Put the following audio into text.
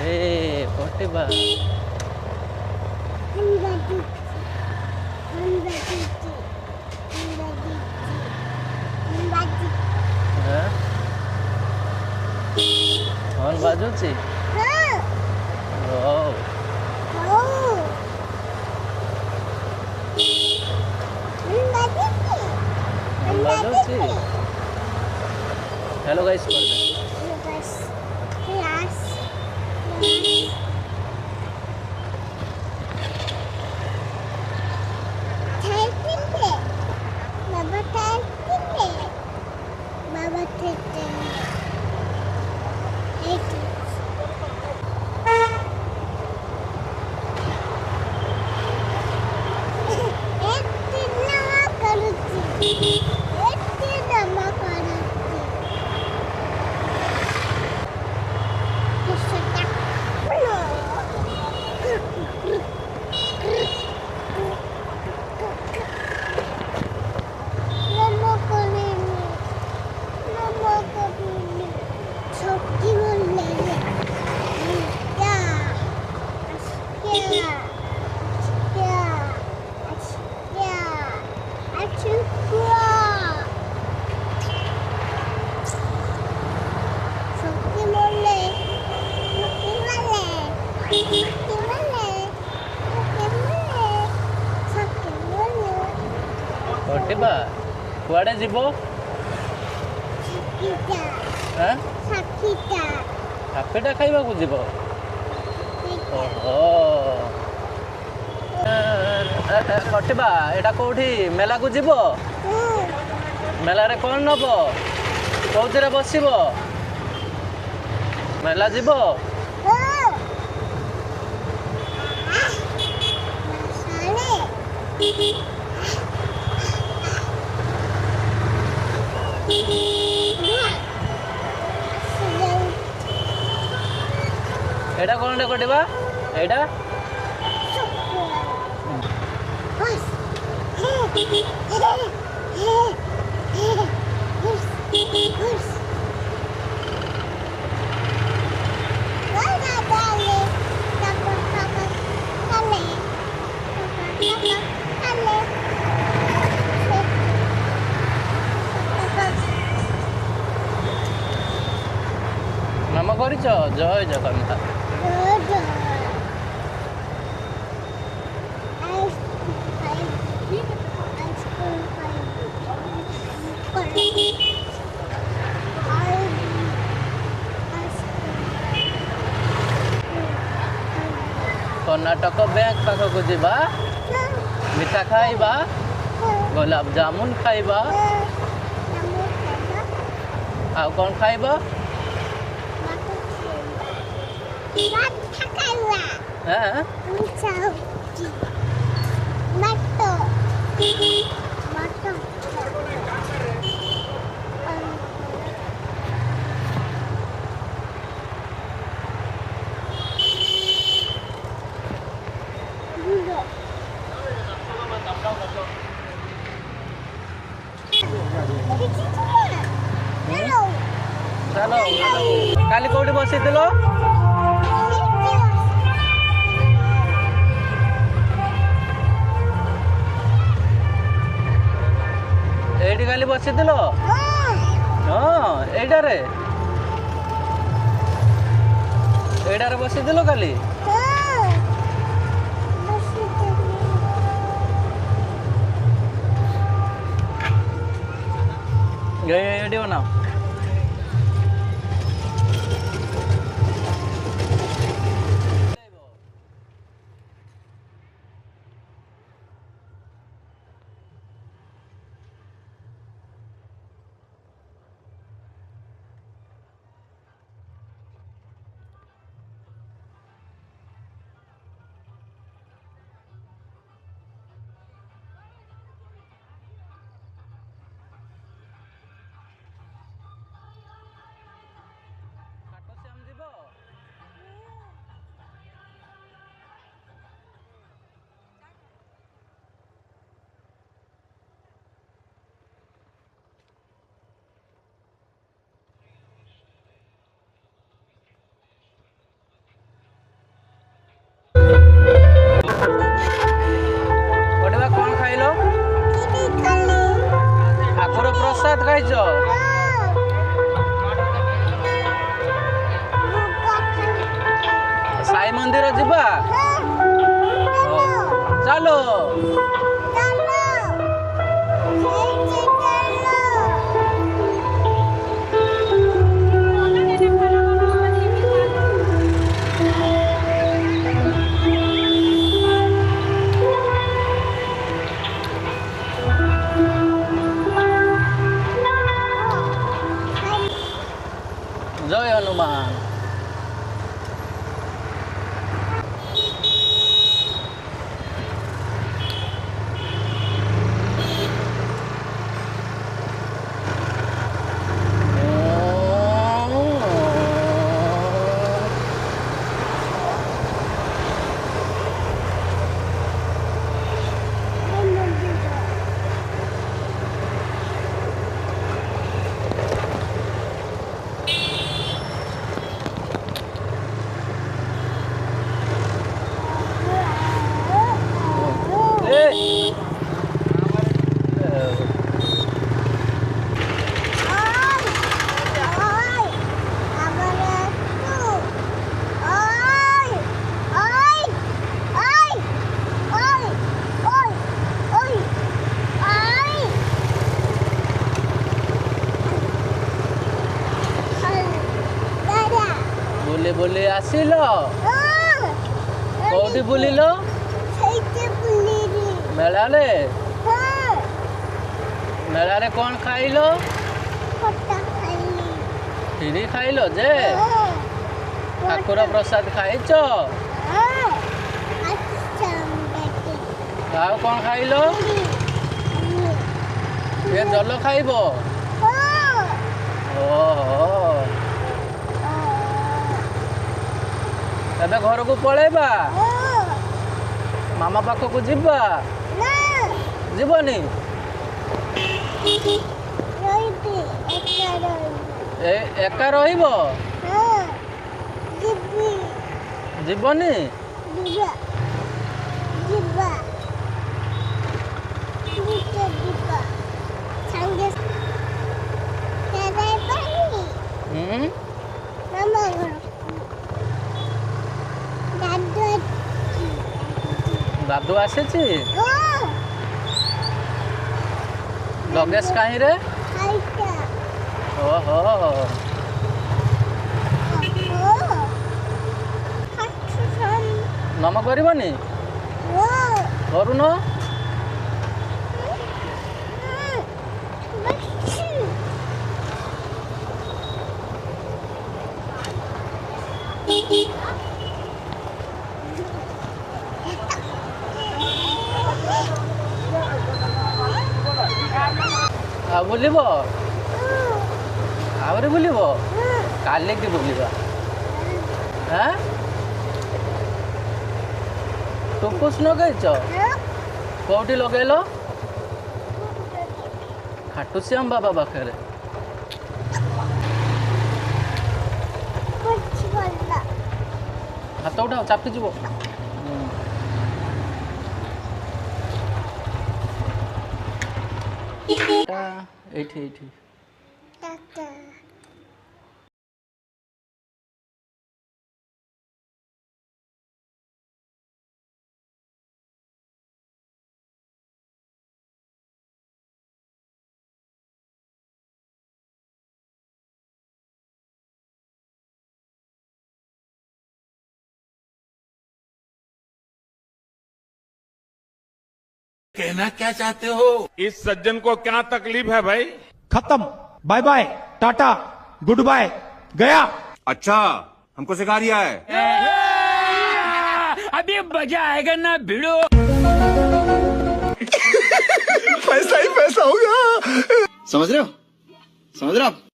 ए पटेबा horn बाजुची ओ horn बाजुची hello guys कर दे पटेबा कुआडे जीवो हाफेटा खाइबा को जीवो पटेबा एटा कोठी मेला को जीवो मेला रे कोन नबो कोउतरे बसिबो मेला जीवो एटा कोन रे कोटिबा एटा मामा करिछ जय जगन्नाथ कर्नाटक बैंक पाखक जीवा मिठा खाइबा गुलाब जामुन खाइबा आ कौन खाइबा हाँ चलो काली कोठी बसिथिलो एडी काली बसिथिलो हां एडारे बसिथिलो काली एडी बनाओ मंदिर जीवा चलो जय हनुमान बोले बोले आसिल कौटी बुलिल मेला मेला कौन खाइल खीरी खाइल जे ठाकुर प्रसाद खाइच कौन खाइल ये जल खाइब ओहो एबे घर को पळेबा मामा पाख को जीवा जीवनी एका रहिब जीवनी दादू आसे लगेज कहीं रे ओहो नम करनी करुन बुलिब आहरी बुलिब काली की बुलिबा हाँ टुकुस लगेच कौटी लगेल खाटुश्याम बाबा पाखे हाथ उठाओ चापी जीव एठी एठी कहना क्या चाहते हो? इस सज्जन को क्या तकलीफ है भाई? खत्म bye bye ta-ta goodbye गया। अच्छा हमको सिखा रिया है। अभी मजा आएगा ना भिड़ो। पैसा ही पैसा होगा। समझ रहे हो